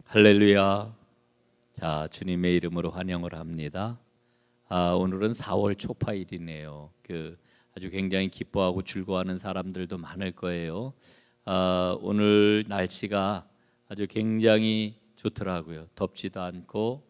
할렐루야. 자, 주님의 이름으로 환영을 합니다. 오늘은 4월 초파일이네요. 아주 굉장히 기뻐하고 즐거워하는 사람들도 많을 거예요. 오늘 날씨가 아주 굉장히 좋더라고요. 덥지도 않고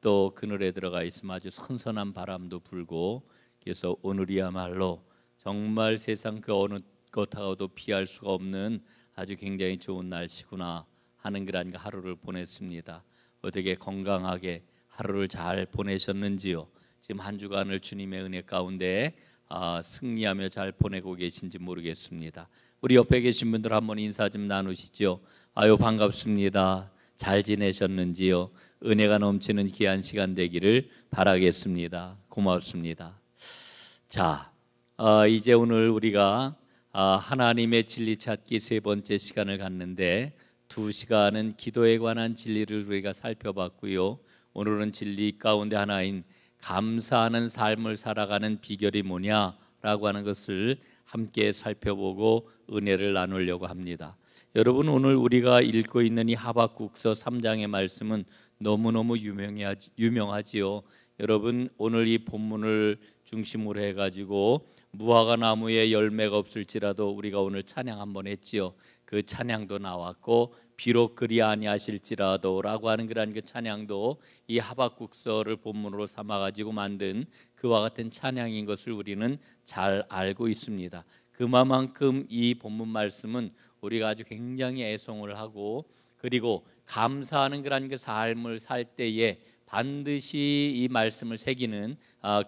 또 그늘에 들어가 있으면 아주 선선한 바람도 불고, 그래서 오늘이야말로 정말 세상 그 어느 것하고도 비할 수가 없는 아주 굉장히 좋은 날씨구나 하는 그런 하루를 보냈습니다. 어떻게 건강하게 하루를 잘 보내셨는지요? 지금 한 주간을 주님의 은혜 가운데 승리하며 잘 보내고 계신지 모르겠습니다. 우리 옆에 계신 분들 한번 인사 좀 나누시죠. 아유, 반갑습니다. 잘 지내셨는지요? 은혜가 넘치는 귀한 시간 되기를 바라겠습니다. 고맙습니다. 자, 이제 오늘 우리가 하나님의 진리 찾기 세 번째 시간을 갖는데, 2시간은 기도에 관한 진리를 우리가 살펴봤고요. 오늘은 진리 가운데 하나인 감사하는 삶을 살아가는 비결이 뭐냐라고 하는 것을 함께 살펴보고 은혜를 나누려고 합니다. 여러분, 오늘 우리가 읽고 있는 이 하박국서 3장의 말씀은 너무너무 유명하지요. 여러분, 오늘 이 본문을 중심으로 해가지고 무화과 나무에 열매가 없을지라도 우리가 오늘 찬양 한번 했지요. 그 찬양도 나왔고, 비록 그리 아니하실지라도 라고 하는 그러한 그 찬양도 이 하박국서를 본문으로 삼아가지고 만든 그와 같은 찬양인 것을 우리는 잘 알고 있습니다. 그만큼 이 본문 말씀은 우리가 아주 굉장히 애송을 하고, 그리고 감사하는 그러한 그 삶을 살 때에 반드시 이 말씀을 새기는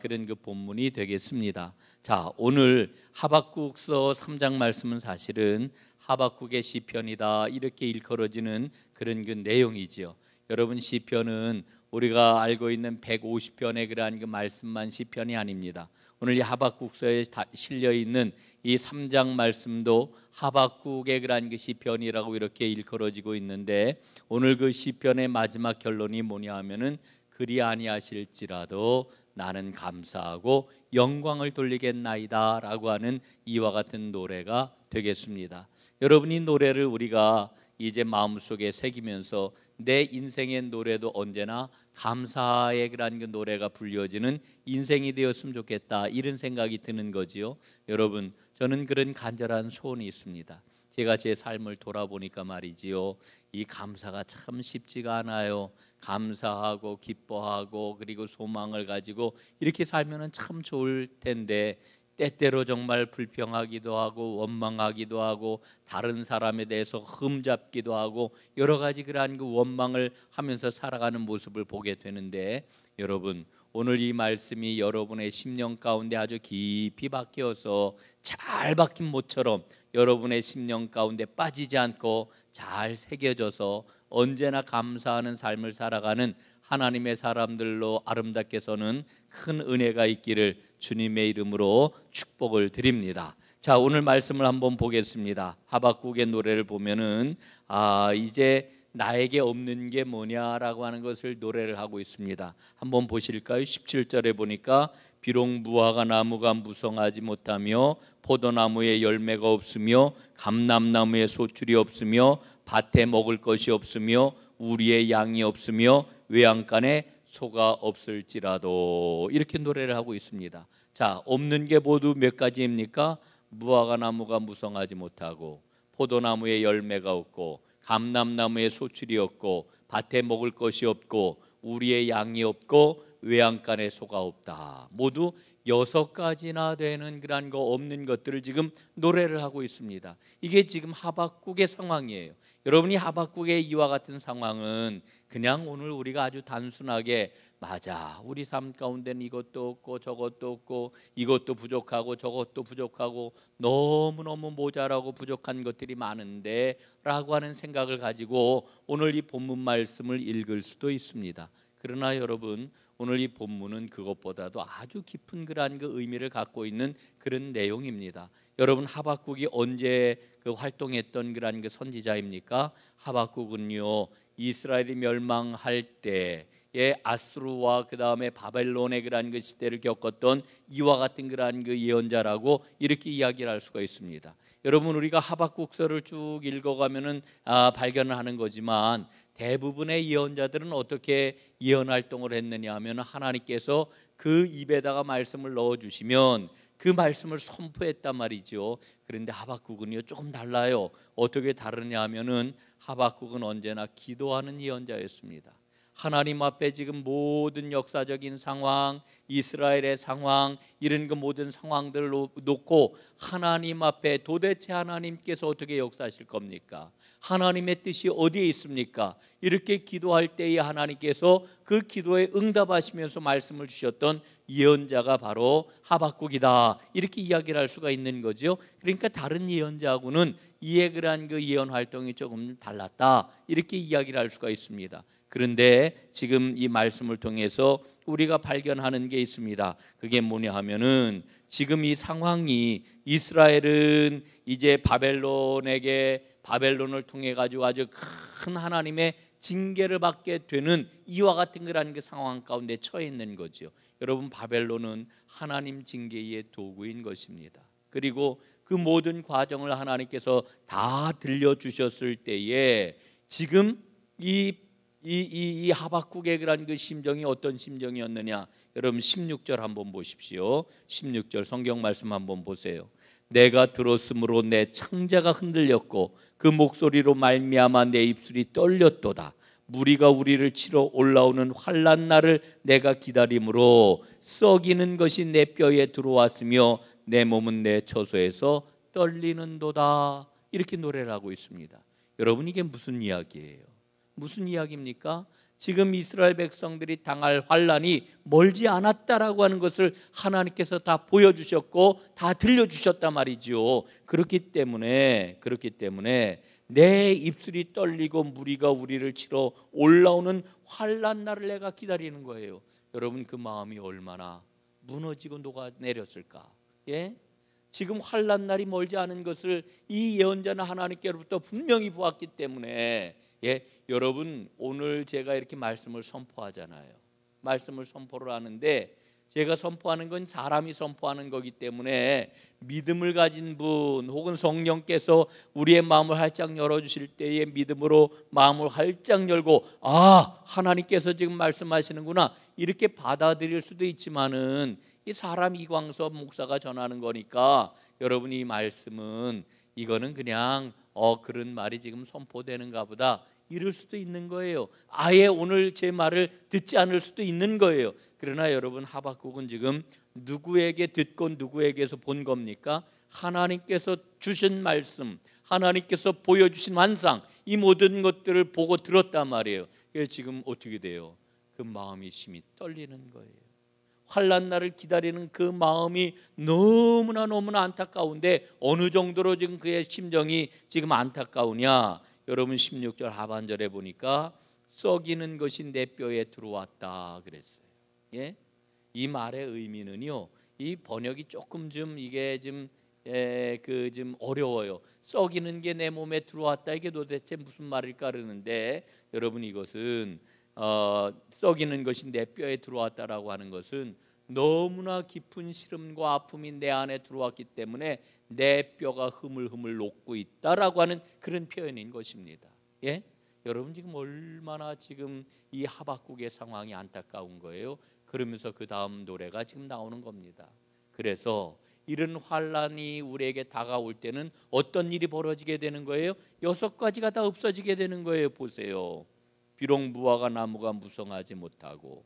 그런 그 본문이 되겠습니다. 자, 오늘 하박국서 3장 말씀은 사실은 하박국의 시편이다 이렇게 일컬어지는 그런 그 내용이지요. 여러분, 시편은 우리가 알고 있는 150편의 그러한 그 말씀만 시편이 아닙니다. 오늘 이 하박국서에 실려 있는 이 3장 말씀도 하박국의 그러한 그 시편이라고 이렇게 일컬어지고 있는데, 오늘 그 시편의 마지막 결론이 뭐냐 하면은 그리 아니하실지라도 나는 감사하고 영광을 돌리겠나이다 라고 하는 이와 같은 노래가 되겠습니다. 여러분, 이 노래를 우리가 이제 마음속에 새기면서 내 인생의 노래도 언제나 감사의 그런 그 노래가 불려지는 인생이 되었으면 좋겠다, 이런 생각이 드는 거지요. 여러분, 저는 그런 간절한 소원이 있습니다. 제가 제 삶을 돌아보니까 말이지요, 이 감사가 참 쉽지가 않아요. 감사하고 기뻐하고 그리고 소망을 가지고 이렇게 살면 참 좋을 텐데, 때때로 정말 불평하기도 하고 원망하기도 하고 다른 사람에 대해서 흠잡기도 하고 여러 가지 그러한 그 원망을 하면서 살아가는 모습을 보게 되는데, 여러분, 오늘 이 말씀이 여러분의 심령 가운데 아주 깊이 박혀서 잘 박힌 못처럼 여러분의 심령 가운데 빠지지 않고 잘 새겨져서 언제나 감사하는 삶을 살아가는 하나님의 사람들로 아름답게 서는 큰 은혜가 있기를 주님의 이름으로 축복을 드립니다. 자, 오늘 말씀을 한번 보겠습니다. 하박국의 노래를 보면은 이제 나에게 없는 게 뭐냐라고 하는 것을 노래를 하고 있습니다. 한번 보실까요? 17절에 보니까 비록 무화과 나무가 무성하지 못하며 포도나무에 열매가 없으며 감람나무에 소출이 없으며 밭에 먹을 것이 없으며 우리의 양이 없으며 외양간에 소가 없을지라도, 이렇게 노래를 하고 있습니다. 자, 없는 게 모두 몇 가지입니까? 무화과 나무가 무성하지 못하고, 포도나무에 열매가 없고, 감람나무에 소출이 없고, 밭에 먹을 것이 없고, 우리의 양이 없고, 외양간에 소가 없다. 모두 6가지나 되는 그런 거 없는 것들을 지금 노래를 하고 있습니다. 이게 지금 하박국의 상황이에요. 여러분이 하박국의 이와 같은 상황은 그냥 오늘 우리가 아주 단순하게, 맞아, 우리 삶 가운데는 이것도 없고 저것도 없고 이것도 부족하고 저것도 부족하고 너무너무 모자라고 부족한 것들이 많은데 라고 하는 생각을 가지고 오늘 이 본문 말씀을 읽을 수도 있습니다. 그러나 여러분, 오늘 이 본문은 그것보다도 아주 깊은 그러한 그 의미를 갖고 있는 그런 내용입니다. 여러분, 하박국이 언제 활동했던 그러한 그 선지자입니까? 하박국은요, 이스라엘이 멸망할 때에 아수르와 그 다음에 바벨론의 그러한 그 시대를 겪었던 이와 같은 그러한 그 예언자라고 이렇게 이야기를 할 수가 있습니다. 여러분, 우리가 하박국서를 쭉 읽어가면은 발견을 하는 거지만 대부분의 예언자들은 어떻게 예언 활동을 했느냐 하면 하나님께서 그 입에다가 말씀을 넣어주시면 그 말씀을 선포했단 말이죠. 그런데 하박국은요 조금 달라요. 어떻게 다르냐 하면은 하박국은 언제나 기도하는 예언자였습니다. 하나님 앞에 지금 모든 역사적인 상황, 이스라엘의 상황, 이런 그 모든 상황들을 놓고 하나님 앞에 도대체 하나님께서 어떻게 역사하실 겁니까? 하나님의 뜻이 어디에 있습니까? 이렇게 기도할 때에 하나님께서 그 기도에 응답하시면서 말씀을 주셨던 예언자가 바로 하박국이다, 이렇게 이야기를 할 수가 있는 거죠. 그러니까 다른 예언자하고는 이해를 한 그 예언 활동이 조금 달랐다, 이렇게 이야기를 할 수가 있습니다. 그런데 지금 이 말씀을 통해서 우리가 발견하는 게 있습니다. 그게 뭐냐 하면은 지금 이 상황이 이스라엘은 이제 바벨론을 통해 가지고 아주 큰 하나님의 징계를 받게 되는 이와 같은 그런 그 상황 가운데 처해 있는 거죠. 여러분, 바벨론은 하나님 징계의 도구인 것입니다. 그리고 그 모든 과정을 하나님께서 다 들려주셨을 때에 지금 이 하박국의 그런 그 심정이 어떤 심정이었느냐? 여러분 16절 한번 보십시오. 16절 성경 말씀 한번 보세요. 내가 들었으므로 내 창자가 흔들렸고 그 목소리로 말미암아 내 입술이 떨렸도다. 무리가 우리를 치러 올라오는 환난 날을 내가 기다림으로 썩이는 것이 내 뼈에 들어왔으며 내 몸은 내 처소에서 떨리는도다. 이렇게 노래를 하고 있습니다. 여러분, 이게 무슨 이야기예요? 무슨 이야기입니까? 지금 이스라엘 백성들이 당할 환난이 멀지 않았다라고 하는 것을 하나님께서 다 보여주셨고 다 들려주셨단 말이죠. 그렇기 때문에 내 입술이 떨리고 무리가 우리를 치러 올라오는 환난 날을 내가 기다리는 거예요. 여러분, 그 마음이 얼마나 무너지고 녹아내렸을까? 예? 지금 환난 날이 멀지 않은 것을 이 예언자는 하나님께로부터 분명히 보았기 때문에, 예, 여러분, 오늘 제가 이렇게 말씀을 선포하잖아요. 말씀을 선포를 하는데 제가 선포하는 건 사람이 선포하는 거기 때문에 믿음을 가진 분 혹은 성령께서 우리의 마음을 활짝 열어주실 때에 믿음으로 마음을 활짝 열고 하나님께서 지금 말씀하시는구나, 이렇게 받아들일 수도 있지만은 이 사람 이광섭 목사가 전하는 거니까 여러분, 이 말씀은 이거는 그냥 그런 말이 지금 선포되는가 보다 이럴 수도 있는 거예요. 아예 오늘 제 말을 듣지 않을 수도 있는 거예요. 그러나 여러분, 하박국은 지금 누구에게 듣고 누구에게서 본 겁니까? 하나님께서 주신 말씀, 하나님께서 보여주신 환상, 이 모든 것들을 보고 들었단 말이에요. 그래서 지금 어떻게 돼요? 그 마음이 심히 떨리는 거예요. 환난 날을 기다리는 그 마음이 너무나 안타까운데 어느 정도로 지금 그의 심정이 지금 안타까우냐? 여러분, 16절 하반절에 보니까 썩이는 것이 내 뼈에 들어왔다 그랬어요. 예? 이 말의 의미는요, 이 번역이 조금 좀 이게 좀 어려워요. 썩이는 게 내 몸에 들어왔다, 이게 도대체 무슨 말일까 그러는데, 여러분, 이것은 썩이는 것이 내 뼈에 들어왔다라고 하는 것은 너무나 깊은 시름과 아픔이 내 안에 들어왔기 때문에 내 뼈가 흐물흐물 녹고 있다라고 하는 그런 표현인 것입니다. 예? 여러분, 지금 얼마나 지금 이 하박국의 상황이 안타까운 거예요. 그러면서 그 다음 노래가 지금 나오는 겁니다. 그래서 이런 환란이 우리에게 다가올 때는 어떤 일이 벌어지게 되는 거예요? 6가지가 다 없어지게 되는 거예요. 보세요. 비록 무화과 나무가 무성하지 못하고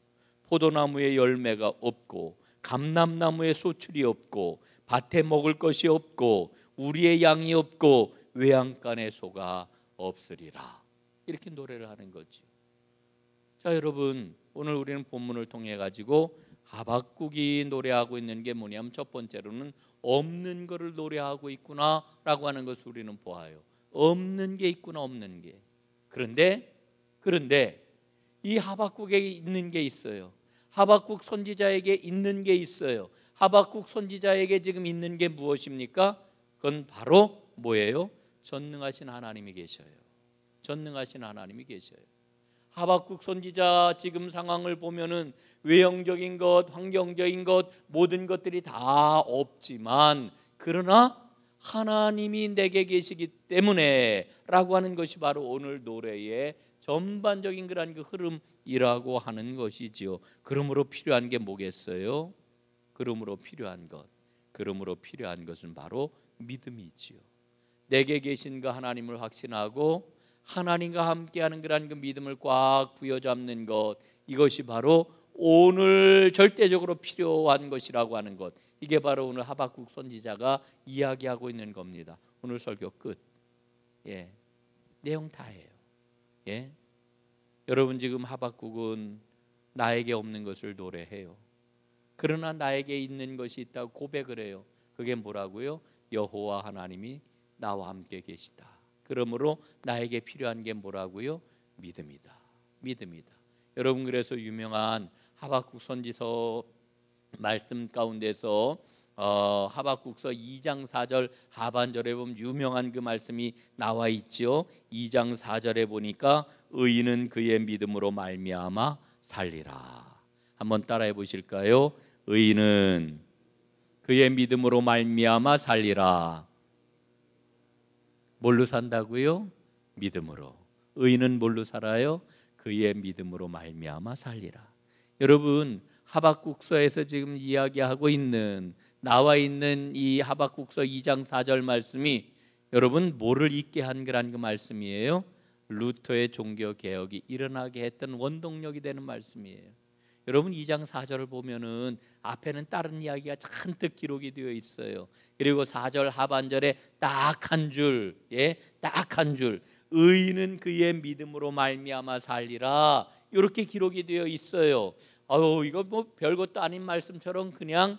포도나무에 열매가 없고 감람나무에 소출이 없고 밭에 먹을 것이 없고 우리의 양이 없고 외양간에 소가 없으리라, 이렇게 노래를 하는 거죠. 자, 여러분, 오늘 우리는 본문을 통해 가지고 하박국이 노래하고 있는 게 뭐냐면, 첫 번째로는 없는 거를 노래하고 있구나라고 하는 것을 우리는 보아요. 없는 게 있구나, 없는 게. 그런데 이 하박국에 있는 게 있어요. 하박국 선지자에게 있는 게 있어요. 하박국 선지자에게 지금 있는 게 무엇입니까? 그건 바로 뭐예요? 전능하신 하나님이 계셔요. 전능하신 하나님이 계셔요. 하박국 선지자 지금 상황을 보면은 외형적인 것, 환경적인 것, 모든 것들이 다 없지만, 그러나 하나님이 내게 계시기 때문에 라고 하는 것이 바로 오늘 노래의 전반적인 그런 그 흐름이라고 하는 것이지요. 그러므로 필요한 게 뭐겠어요? 그러므로 필요한 것은 바로 믿음이지요. 내게 계신 그 하나님을 확신하고 하나님과 함께하는 그런 그 믿음을 꽉 부여잡는 것, 이것이 바로 오늘 절대적으로 필요한 것이라고 하는 것. 이게 바로 오늘 하박국 선지자가 이야기하고 있는 겁니다. 오늘 설교 끝. 내용 다예요. 여러분, 지금 하박국은 나에게 없는 것을 노래해요. 그러나 나에게 있는 것이 있다고 고백을 해요. 그게 뭐라고요? 여호와 하나님이 나와 함께 계시다. 그러므로 나에게 필요한 게 뭐라고요? 믿음이다. 여러분, 그래서 유명한 하박국 선지서 말씀 가운데서 하박국서 2장 4절 하반절에 보면 유명한 그 말씀이 나와 있죠. 2장 4절에 보니까 의인은 그의 믿음으로 말미암아 살리라. 한번 따라해 보실까요? 의인은 그의 믿음으로 말미암아 살리라. 뭘로 산다고요? 믿음으로. 의인은 뭘로 살아요? 그의 믿음으로 말미암아 살리라. 여러분, 하박국서에서 지금 이야기하고 있는, 나와 있는 이 하박국서 2장 4절 말씀이 여러분 뭐를 있게 한 그런 그 말씀이에요? 루터의 종교 개혁이 일어나게 했던 원동력이 되는 말씀이에요. 여러분, 2장 4절을 보면은 앞에는 다른 이야기가 잔뜩 기록이 되어 있어요. 그리고 4절 하반절에 딱 한 줄, 딱 한 줄, 의인은 그의 믿음으로 말미암아 살리라, 이렇게 기록이 되어 있어요. 이거 뭐 별것도 아닌 말씀처럼 그냥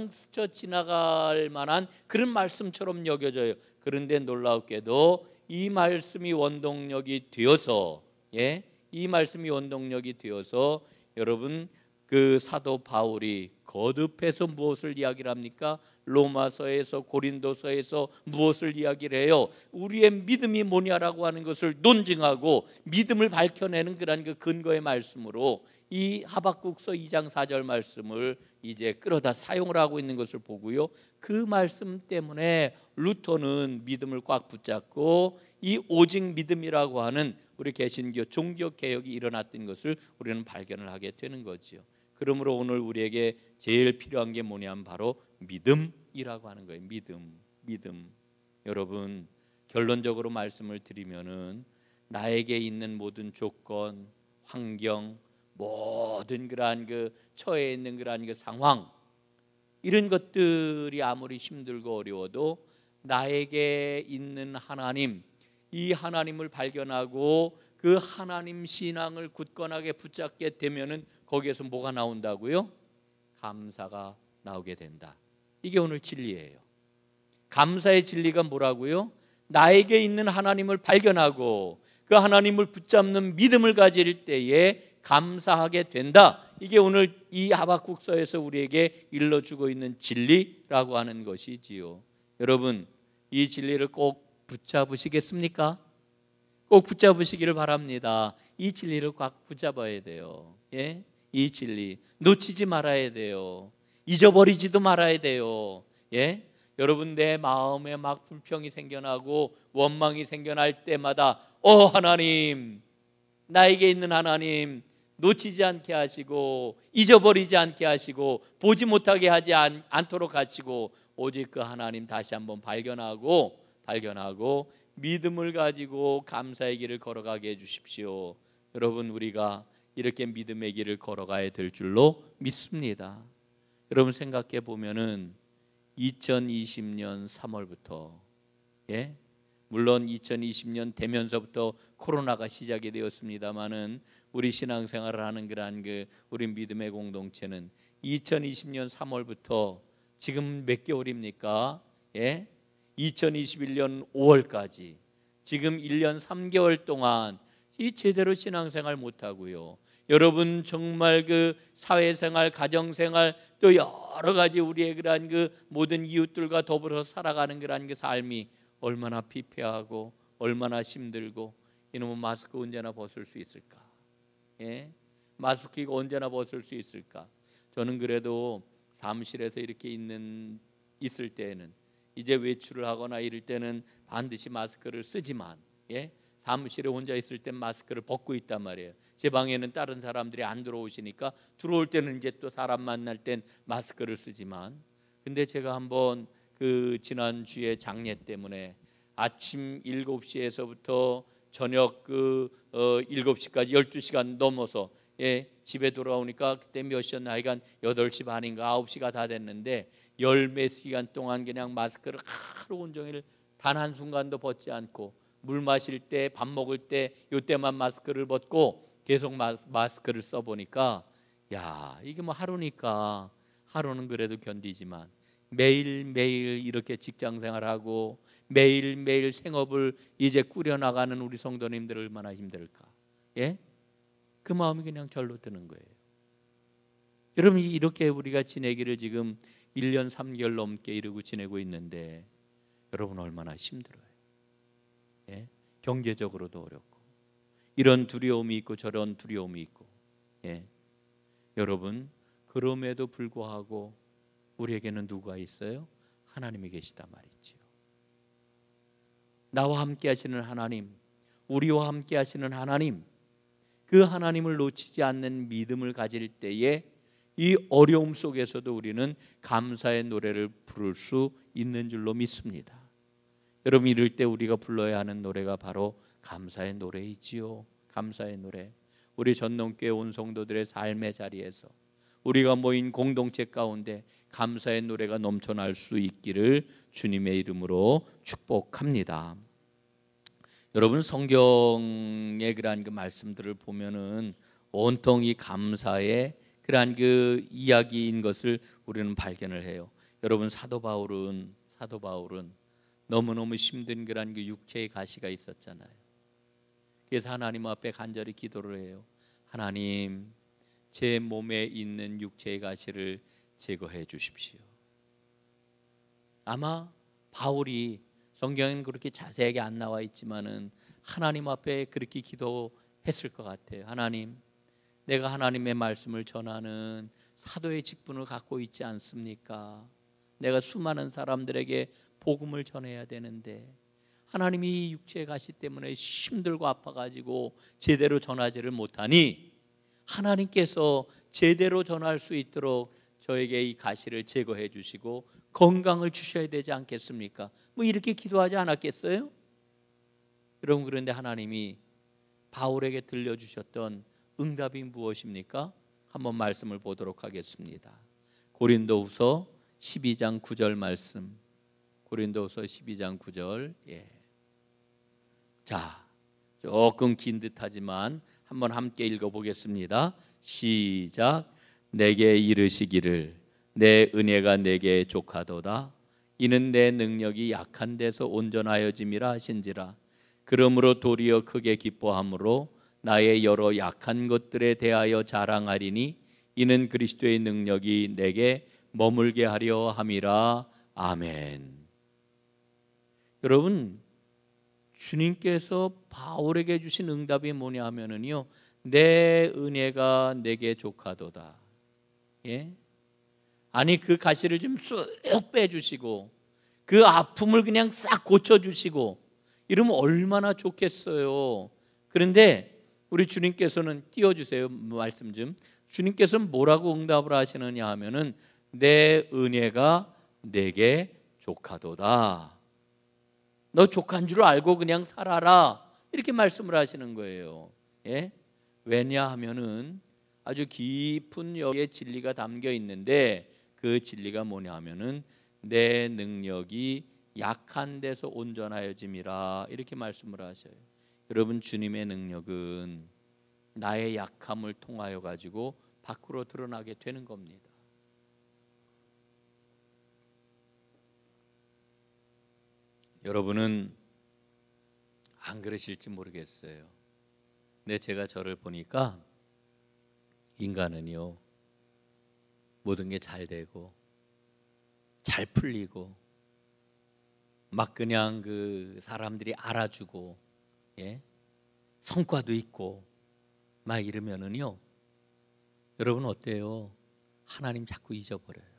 스쳐 지나갈 만한 그런 말씀처럼 여겨져요. 그런데 놀랍게도 이 말씀이 원동력이 되어서, 이 말씀이 원동력이 되어서 여러분, 그 사도 바울이 거듭해서 무엇을 이야기를 합니까? 로마서에서, 고린도서에서 무엇을 이야기를 해요? 우리의 믿음이 뭐냐라고 하는 것을 논증하고 믿음을 밝혀내는 그런 그 근거의 말씀으로 이 하박국서 2장 4절 말씀을 이제 끌어다 사용을 하고 있는 것을 보고요. 그 말씀 때문에 루터는 믿음을 꽉 붙잡고 이 오직 믿음이라고 하는 우리 개신교 종교 개혁이 일어났던 것을 우리는 발견을 하게 되는 거지요. 그러므로 오늘 우리에게 제일 필요한 게 뭐냐면 바로 믿음이라고 하는 거예요. 믿음. 여러분, 결론적으로 말씀을 드리면은 나에게 있는 모든 조건, 환경, 모든 그러한 그 처해 있는 그러한 그 상황, 이런 것들이 아무리 힘들고 어려워도 나에게 있는 하나님, 이 하나님을 발견하고 그 하나님 신앙을 굳건하게 붙잡게 되면은 거기에서 뭐가 나온다고요? 감사가 나오게 된다. 이게 오늘 진리예요. 감사의 진리가 뭐라고요? 나에게 있는 하나님을 발견하고 그 하나님을 붙잡는 믿음을 가질 때에 감사하게 된다. 이게 오늘 이 하박국서에서 우리에게 일러주고 있는 진리라고 하는 것이지요. 여러분, 이 진리를 꼭 붙잡으시겠습니까? 꼭 붙잡으시기를 바랍니다. 이 진리를 꽉 붙잡아야 돼요. 이 진리 놓치지 말아야 돼요. 잊어버리지도 말아야 돼요. 여러분, 내 마음에 막 불평이 생겨나고 원망이 생겨날 때마다 하나님, 나에게 있는 하나님 놓치지 않게 하시고 잊어버리지 않게 하시고 보지 못하게 하지 않도록 하시고 오직 그 하나님 다시 한번 발견하고 믿음을 가지고 감사의 길을 걸어가게 해주십시오. 여러분, 우리가 이렇게 믿음의 길을 걸어가야 될 줄로 믿습니다. 여러분, 생각해 보면은 2020년 3월부터, 물론 2020년 되면서부터 코로나가 시작이 되었습니다마는 우리 신앙생활을 하는 그러한 그 우리 믿음의 공동체는 2020년 3월부터 지금 몇 개월입니까? 2021년 5월까지 지금 1년 3개월 동안 이 제대로 신앙생활 못하고요. 여러분, 정말 그 사회생활, 가정생활, 또 여러 가지 우리의 그러한 그 모든 이웃들과 더불어 살아가는 그러한 그 삶이 얼마나 피폐하고 얼마나 힘들고, 이놈의 마스크 언제나 벗을 수 있을까? 마스크 이거 언제나 벗을 수 있을까? 저는 그래도 사무실에서 이렇게 있을 때에는, 이제 외출을 하거나 이럴 때는 반드시 마스크를 쓰지만, 사무실에 혼자 있을 땐 마스크를 벗고 있단 말이에요. 제 방에는 다른 사람들이 안 들어오시니까 들어올 때는 이제 또 사람 만날 땐 마스크를 쓰지만, 근데 제가 한번 그 지난주에 장례 때문에 아침 7시에서부터 저녁 7시까지 12시간 넘어서 집에 돌아오니까 그때 몇 시였나, 하여간 8시 반인가 9시가 다 됐는데 열 몇 시간 동안 그냥 마스크를 하루 온종일 단 한순간도 벗지 않고, 물 마실 때, 밥 먹을 때 요때만 마스크를 벗고 계속 마스크를 써보니까, 야, 이게 뭐 하루니까 하루는 그래도 견디지만 매일매일 이렇게 직장생활하고 매일매일 생업을 이제 꾸려나가는 우리 성도님들 얼마나 힘들까. 예? 그 마음이 그냥 절로 드는 거예요. 여러분, 이렇게 우리가 지내기를 지금 1년 3개월 넘게 이러고 지내고 있는데 여러분 얼마나 힘들어요. 예? 경제적으로도 어렵고 이런 두려움이 있고 저런 두려움이 있고. 예? 여러분, 그럼에도 불구하고 우리에게는 누가 있어요? 하나님이 계시단 말이죠. 나와 함께 하시는 하나님, 우리와 함께 하시는 하나님, 그 하나님을 놓치지 않는 믿음을 가질 때에 이 어려움 속에서도 우리는 감사의 노래를 부를 수 있는 줄로 믿습니다. 여러분, 이럴 때 우리가 불러야 하는 노래가 바로 감사의 노래이지요. 감사의 노래. 우리 전농교회 온 성도들의 삶의 자리에서 우리가 모인 공동체 가운데 감사의 노래가 넘쳐날 수 있기를 주님의 이름으로 축복합니다. 여러분, 성경의 그러한 그 말씀들을 보면은 온통 이 감사의 그러한 그 이야기인 것을 우리는 발견을 해요. 여러분, 사도 바울은 너무너무 힘든 그러한 그 육체의 가시가 있었잖아요. 그래서 하나님 앞에 간절히 기도를 해요. 하나님, 제 몸에 있는 육체의 가시를 제거해 주십시오. 아마 바울이, 성경에는 그렇게 자세하게 안 나와 있지만은 하나님 앞에 그렇게 기도했을 것 같아요. 하나님, 내가 하나님의 말씀을 전하는 사도의 직분을 갖고 있지 않습니까? 내가 수많은 사람들에게 복음을 전해야 되는데 하나님이 육체의 가시 때문에 힘들고 아파가지고 제대로 전하지를 못하니 하나님께서 제대로 전할 수 있도록 저에게 이 가시를 제거해 주시고 건강을 주셔야 되지 않겠습니까? 뭐 이렇게 기도하지 않았겠어요? 여러분, 그런데 하나님이 바울에게 들려주셨던 응답이 무엇입니까? 한번 말씀을 보도록 하겠습니다. 고린도후서 12장 9절 말씀. 고린도후서 12장 9절. 자, 조금 긴 듯하지만 한번 함께 읽어보겠습니다. 시작. 내게 이르시기를 내 은혜가 내게 족하도다. 이는 내 능력이 약한 데서 온전하여짐이라 하신지라. 그러므로 도리어 크게 기뻐함으로 나의 여러 약한 것들에 대하여 자랑하리니 이는 그리스도의 능력이 내게 머물게 하려 함이라. 아멘. 여러분, 주님께서 바울에게 주신 응답이 뭐냐 하면은요, 내 은혜가 내게 족하도다. 예? 아니, 그 가시를 좀 쑥 빼주시고 그 아픔을 그냥 싹 고쳐주시고 이러면 얼마나 좋겠어요. 그런데 우리 주님께서는 띄워주세요. 말씀 좀. 주님께서는 뭐라고 응답을 하시느냐 하면은 내 은혜가 내게 족하도다. 너 족한 줄 알고 그냥 살아라. 이렇게 말씀을 하시는 거예요. 예? 왜냐하면은 아주 깊은 여기에 진리가 담겨 있는데 그 진리가 뭐냐 하면은 내 능력이 약한 데서 온전하여짐이라 이렇게 말씀을 하셔요. 여러분, 주님의 능력은 나의 약함을 통하여 가지고 밖으로 드러나게 되는 겁니다. 여러분은 안 그러실지 모르겠어요. 근데 제가 저를 보니까 인간은요, 모든 게 잘 되고 잘 풀리고 막 그냥 그 사람들이 알아주고 성과도 있고 막 이러면은요, 여러분 어때요? 하나님 자꾸 잊어버려요.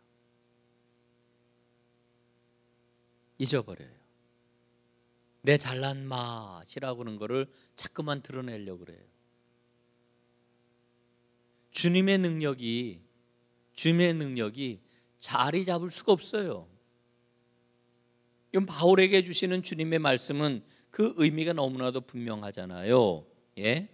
내 잘난 맛이라고 하는 거를 자꾸만 드러내려고 그래요. 주님의 능력이 자리 잡을 수가 없어요. 이건 바울에게 주시는 주님의 말씀은 그 의미가 너무나도 분명하잖아요. 예?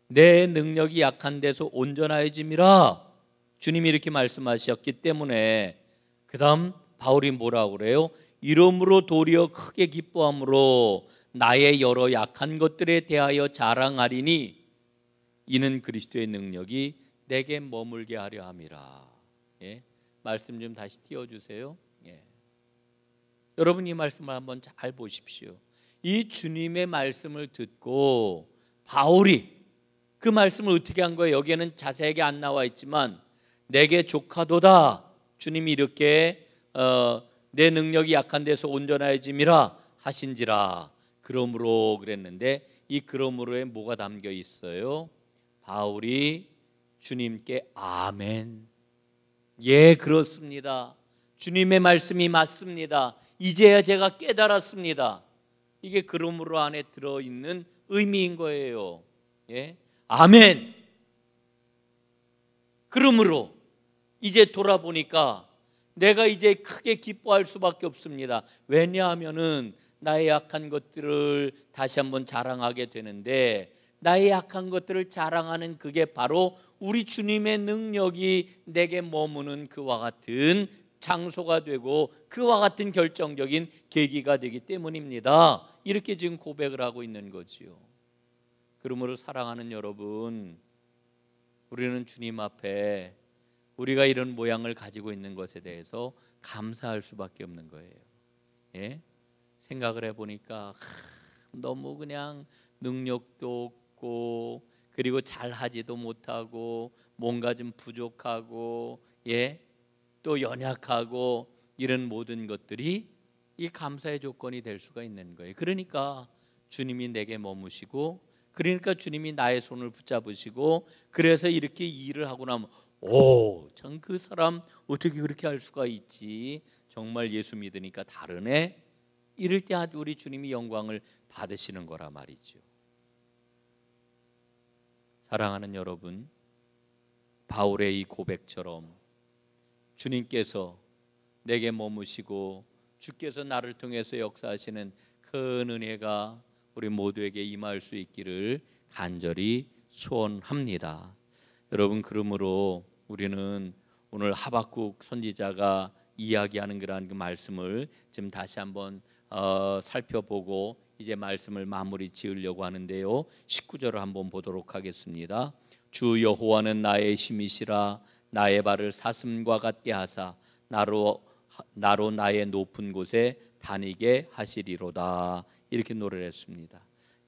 내 능력이 약한 데서 온전하여짐이라 주님이 이렇게 말씀하셨기 때문에 그 다음 바울이 뭐라고 그래요? 이러므로 도리어 크게 기뻐함으로 나의 여러 약한 것들에 대하여 자랑하리니 이는 그리스도의 능력이 내게 머물게 하려 함이라. 예? 말씀 좀 다시 띄워주세요. 예. 여러분 이 말씀을 한번 잘 보십시오. 이 주님의 말씀을 듣고 바울이 그 말씀을 어떻게 한 거예요? 여기에는 자세하게 안 나와 있지만 내게 조카도다. 주님이 이렇게 내 능력이 약한 데서 온전하여짐이라 하신지라. 그러므로 그랬는데 이 그러므로에 뭐가 담겨 있어요? 바울이 주님께 아멘. 예, 그렇습니다. 주님의 말씀이 맞습니다. 이제야 제가 깨달았습니다. 이게 그러므로 안에 들어있는 의미인 거예요. 예? 아멘. 그러므로 이제 돌아보니까 내가 이제 크게 기뻐할 수밖에 없습니다. 왜냐하면은 나의 약한 것들을 다시 한번 자랑하게 되는데 나의 약한 것들을 자랑하는 그게 바로 우리 주님의 능력이 내게 머무는 그와 같은 장소가 되고 그와 같은 결정적인 계기가 되기 때문입니다. 이렇게 지금 고백을 하고 있는 거지요. 그러므로 사랑하는 여러분, 우리는 주님 앞에 우리가 이런 모양을 가지고 있는 것에 대해서 감사할 수밖에 없는 거예요. 예? 생각을 해보니까 너무 그냥 능력도 없고 그리고 잘하지도 못하고 뭔가 좀 부족하고 예? 또 연약하고 이런 모든 것들이 이 감사의 조건이 될 수가 있는 거예요. 그러니까 주님이 내게 머무시고 그러니까 주님이 나의 손을 붙잡으시고 그래서 이렇게 일을 하고 나면 참 그 사람 어떻게 그렇게 할 수가 있지? 정말 예수 믿으니까 다르네. 이럴 때 우리 주님이 영광을 받으시는 거라 말이죠. 사랑하는 여러분, 바울의 이 고백처럼 주님께서 내게 머무시고 주께서 나를 통해서 역사하시는 큰 은혜가 우리 모두에게 임할 수 있기를 간절히 소원합니다. 여러분, 그러므로 우리는 오늘 하박국 선지자가 이야기하는 그러한 그 말씀을 지금 다시 한번 살펴보고 이제 말씀을 마무리 지으려고 하는데요. 19절을 한번 보도록 하겠습니다. 주 여호와는 나의 힘이시라 나의 발을 사슴과 같게 하사 나로 나의 높은 곳에 다니게 하시리로다. 이렇게 노래를 했습니다.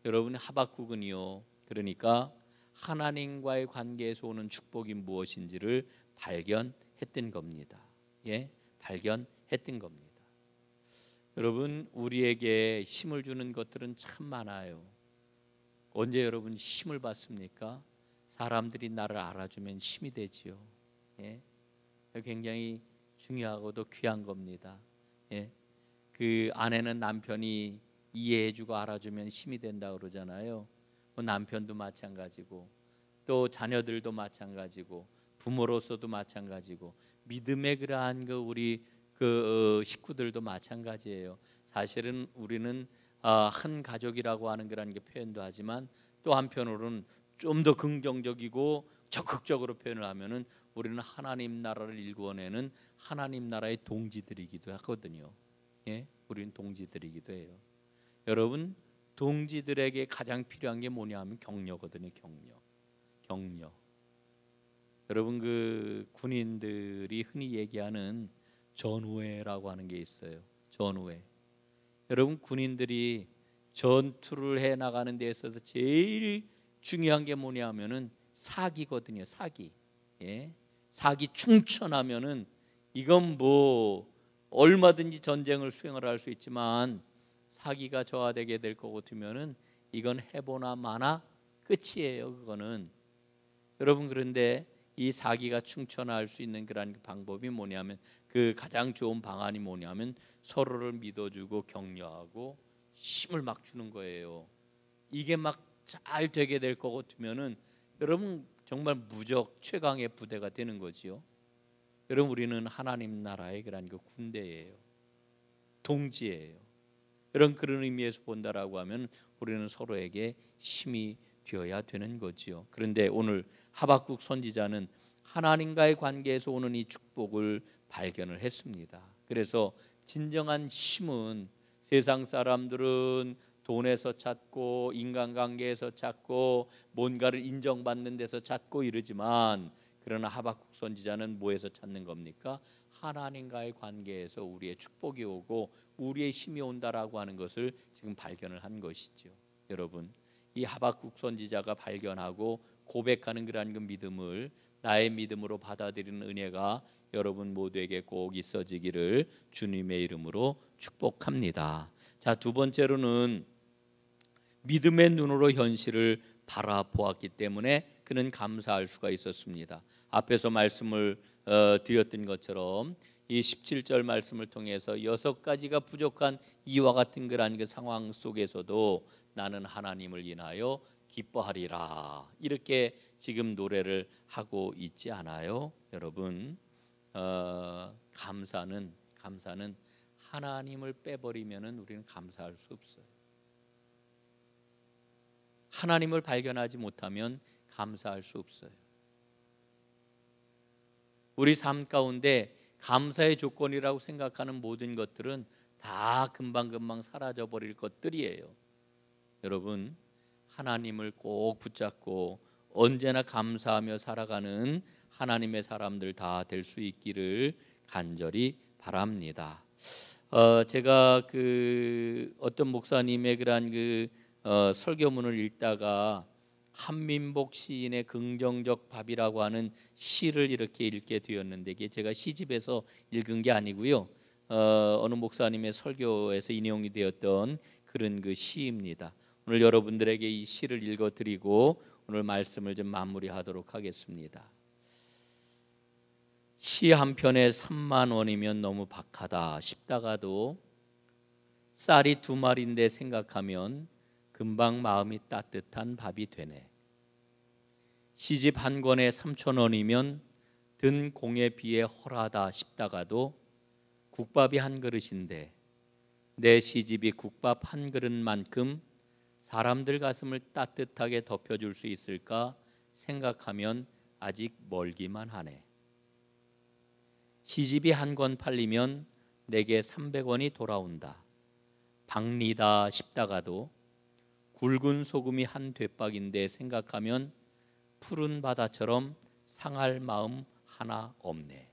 여러분, 하박국은요, 그러니까 하나님과의 관계에서 오는 축복이 무엇인지를 발견했던 겁니다. 예, 발견했던 겁니다. 여러분, 우리에게 힘을 주는 것들은 참 많아요. 언제 여러분 힘을 받습니까? 사람들이 나를 알아주면 힘이 되지요. 예, 굉장히 중요하고도 귀한 겁니다. 예, 그 아내는 남편이 이해해주고 알아주면 힘이 된다 그러잖아요. 남편도 마찬가지고 또 자녀들도 마찬가지고 부모로서도 마찬가지고 믿음의 그러한 그 우리 식구들도 마찬가지예요. 사실은 우리는 한 가족이라고 하는 그런 게 표현도 하지만 또 한편으로는 좀 더 긍정적이고 적극적으로 표현을 하면은 우리는 하나님 나라를 일구어내는 하나님 나라의 동지들이기도 하거든요. 예, 우리는 동지들이기도 해요. 여러분, 동지들에게 가장 필요한 게 뭐냐 하면 격려거든요. 격려. 여러분, 그 군인들이 흔히 얘기하는 전우회라고 하는 게 있어요. 전우회. 여러분, 군인들이 전투를 해 나가는 데 있어서 제일 중요한 게 뭐냐 하면은 사기거든요. 사기. 예? 사기 충천하면은 이건 뭐 얼마든지 전쟁을 수행을 할 수 있지만 사기가 저하되게 될 것 같으면은 이건 해보나 마나 끝이에요. 그거는. 여러분, 그런데 이 사기가 충천할 수 있는 그런 방법이 뭐냐면 그 가장 좋은 방안이 뭐냐면 서로를 믿어주고 격려하고 힘을 막 주는 거예요. 이게 막 잘 되게 될 것 같으면은 여러분 정말 무적 최강의 부대가 되는 거지요. 여러분 우리는 하나님 나라의 그런 그 군대예요. 동지예요. 그런 의미에서 본다라고 하면 우리는 서로에게 힘이 되어야 되는 거지요. 그런데 오늘 하박국 선지자는 하나님과의 관계에서 오는 이 축복을 발견을 했습니다. 그래서 진정한 힘은 세상 사람들은 돈에서 찾고 인간관계에서 찾고 뭔가를 인정받는 데서 찾고 이러지만, 그러나 하박국 선지자는 뭐에서 찾는 겁니까? 하나님과의 관계에서 우리의 축복이 오고 우리의 힘이 온다라고 하는 것을 지금 발견을 한 것이죠. 여러분, 이 하박국 선지자가 발견하고 고백하는 그러한 그 믿음을 나의 믿음으로 받아들이는 은혜가 여러분 모두에게 꼭 있어지기를 주님의 이름으로 축복합니다. 자, 두 번째로는 믿음의 눈으로 현실을 바라보았기 때문에 그는 감사할 수가 있었습니다. 앞에서 말씀을 드렸던 것처럼 이 17절 말씀을 통해서 6가지가 부족한 이와 같은 그런 그 상황 속에서도 나는 하나님을 인하여 기뻐하리라, 이렇게 지금 노래를 하고 있지 않아요? 여러분, 감사는 하나님을 빼버리면은 우리는 감사할 수 없어요. 하나님을 발견하지 못하면 감사할 수 없어요. 우리 삶 가운데 감사의 조건이라고 생각하는 모든 것들은 다 금방금방 사라져 버릴 것들이에요. 여러분, 하나님을 꼭 붙잡고 언제나 감사하며 살아가는 하나님의 사람들 다 될 수 있기를 간절히 바랍니다. 제가 어떤 목사님의 그러한 설교문을 읽다가 한민복 시인의 긍정적 밥이라고 하는 시를 이렇게 읽게 되었는데, 이게 제가 시집에서 읽은 게 아니고요, 어느 목사님의 설교에서 인용이 되었던 그런 그 시입니다. 오늘 여러분들에게 이 시를 읽어드리고 오늘 말씀을 좀 마무리하도록 하겠습니다. 시 한 편에 3만 원이면 너무 박하다 싶다가도 쌀이 2마리인데 생각하면 금방 마음이 따뜻한 밥이 되네. 시집 한 권에 3천 원이면 든 공에 비해 헐하다 싶다가도 국밥이 한 그릇인데 내 시집이 국밥 한 그릇만큼 사람들 가슴을 따뜻하게 덮여줄 수 있을까 생각하면 아직 멀기만 하네. 시집이 한 권 팔리면 내게 300원이 돌아온다. 박리다 싶다가도 굵은 소금이 한 되박인데 생각하면 푸른 바다처럼 상할 마음 하나 없네.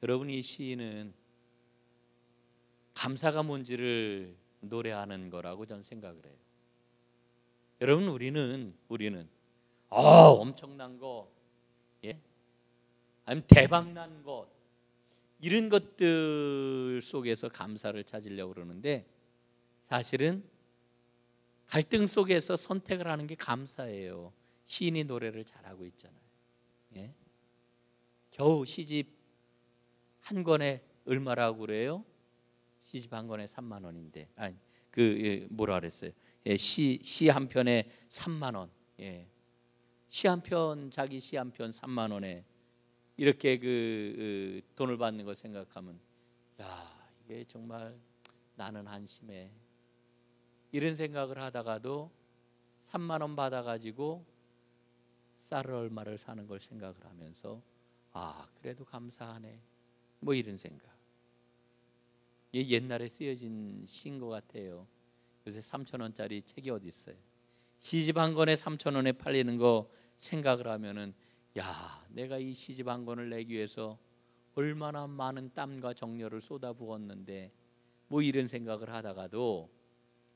여러분, 이 시인은 감사가 뭔지를 노래하는 거라고 저는 생각을 해요. 여러분, 우리는 엄청난 거, 예? 아니면 대박난 것, 이런 것들 속에서 감사를 찾으려고 그러는데, 사실은 갈등 속에서 선택을 하는 게 감사예요. 시인이 노래를 잘하고 있잖아요. 예? 겨우 시집 한 권에 얼마라고 그래요? 시집 한 권에 3만 원인데, 아니 뭐라 그랬어요? 예, 시 한 편에 3만 원. 예. 시 한 편, 자기 시 한 편 3만 원에 이렇게 돈을 받는 거 생각하면, 야, 이게 정말 나는 한심해, 이런 생각을 하다가도 3만 원 받아가지고 쌀을 얼마를 사는 걸 생각을 하면서, 그래도 감사하네, 뭐 이런 생각. 이게 옛날에 쓰여진 시인 것 같아요. 요새 3천 원짜리 책이 어디 있어요? 시집 한 권에 3천 원에 팔리는 거 생각을 하면은, 야, 내가 이 시집 한 권을 내기 위해서 얼마나 많은 땀과 정열을 쏟아부었는데, 뭐 이런 생각을 하다가도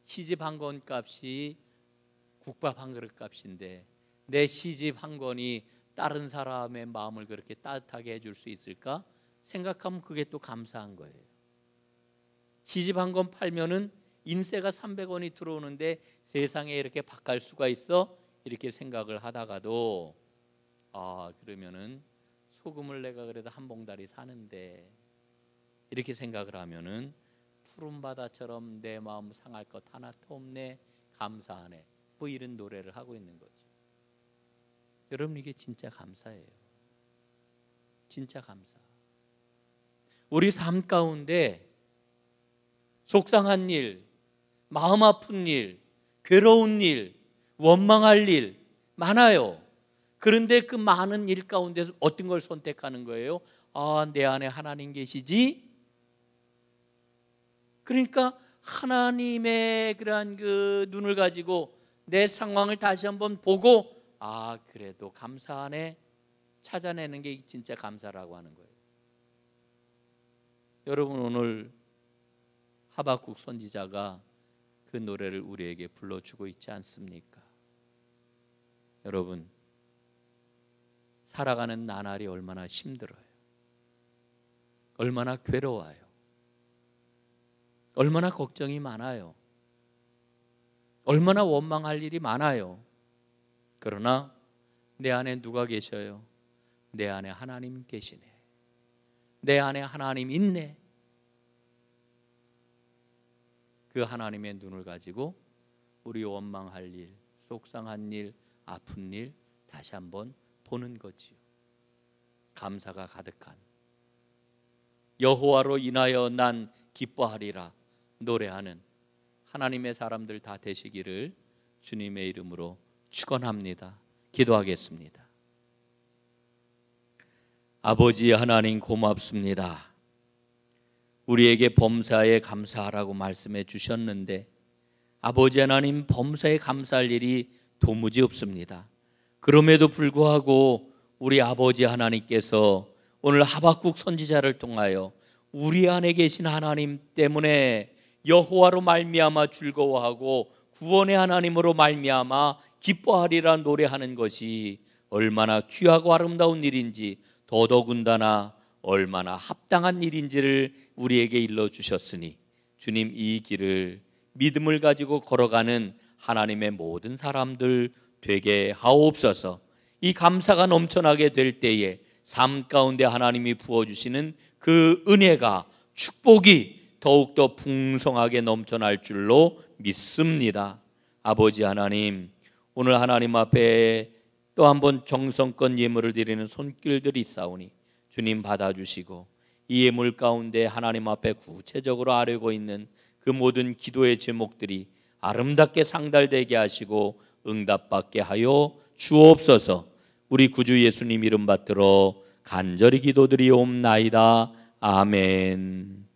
시집 한 권 값이 국밥 한 그릇 값인데 내 시집 한 권이 다른 사람의 마음을 그렇게 따뜻하게 해줄 수 있을까 생각하면 그게 또 감사한 거예요. 시집 한 권 팔면은 인세가 300원이 들어오는데 세상에 이렇게 바뀔 수가 있어? 이렇게 생각을 하다가도, 그러면은 소금을 내가 그래도 한 봉다리 사는데, 이렇게 생각을 하면은 푸른 바다처럼 내 마음 상할 것 하나도 없네, 감사하네, 뭐 이런 노래를 하고 있는 거죠. 여러분, 이게 진짜 감사예요. 진짜 감사. 우리 삶 가운데 속상한 일, 마음 아픈 일, 괴로운 일, 원망할 일 많아요. 그런데 그 많은 일 가운데서 어떤 걸 선택하는 거예요? 아, 내 안에 하나님 계시지? 그러니까 하나님의 그러한 그 눈을 가지고 내 상황을 다시 한번 보고, 아, 그래도 감사하네, 찾아내는 게 진짜 감사라고 하는 거예요. 여러분, 오늘 하박국 선지자가 그 노래를 우리에게 불러주고 있지 않습니까? 여러분, 살아가는 나날이 얼마나 힘들어요. 얼마나 괴로워요. 얼마나 걱정이 많아요. 얼마나 원망할 일이 많아요. 그러나 내 안에 누가 계셔요? 내 안에 하나님 계시네. 내 안에 하나님 있네. 그 하나님의 눈을 가지고 우리 원망할 일, 속상한 일, 아픈 일 다시 한번 보는 거지요. 감사가 가득한, 여호와로 인하여 난 기뻐하리라 노래하는 하나님의 사람들 다 되시기를 주님의 이름으로 축원합니다. 기도하겠습니다. 아버지 하나님, 고맙습니다. 우리에게 범사에 감사하라고 말씀해 주셨는데 아버지 하나님, 범사에 감사할 일이 도무지 없습니다. 그럼에도 불구하고 우리 아버지 하나님께서 오늘 하박국 선지자를 통하여 우리 안에 계신 하나님 때문에 여호와로 말미암아 즐거워하고 구원의 하나님으로 말미암아 기뻐하리라 노래하는 것이 얼마나 귀하고 아름다운 일인지, 더더군다나 얼마나 합당한 일인지를 우리에게 일러주셨으니 주님, 이 길을 믿음을 가지고 걸어가는 하나님의 모든 사람들 되게 하옵소서. 이 감사가 넘쳐나게 될 때에 삶 가운데 하나님이 부어주시는 그 은혜가, 축복이 더욱더 풍성하게 넘쳐날 줄로 믿습니다. 아버지 하나님, 오늘 하나님 앞에 또 한번 정성껏 예물을 드리는 손길들이 있사오니 주님 받아주시고, 이 예물 가운데 하나님 앞에 구체적으로 아뢰고 있는 그 모든 기도의 제목들이 아름답게 상달되게 하시고 응답받게 하여 주옵소서. 우리 구주 예수님 이름 받들어 간절히 기도드리옵나이다. 아멘.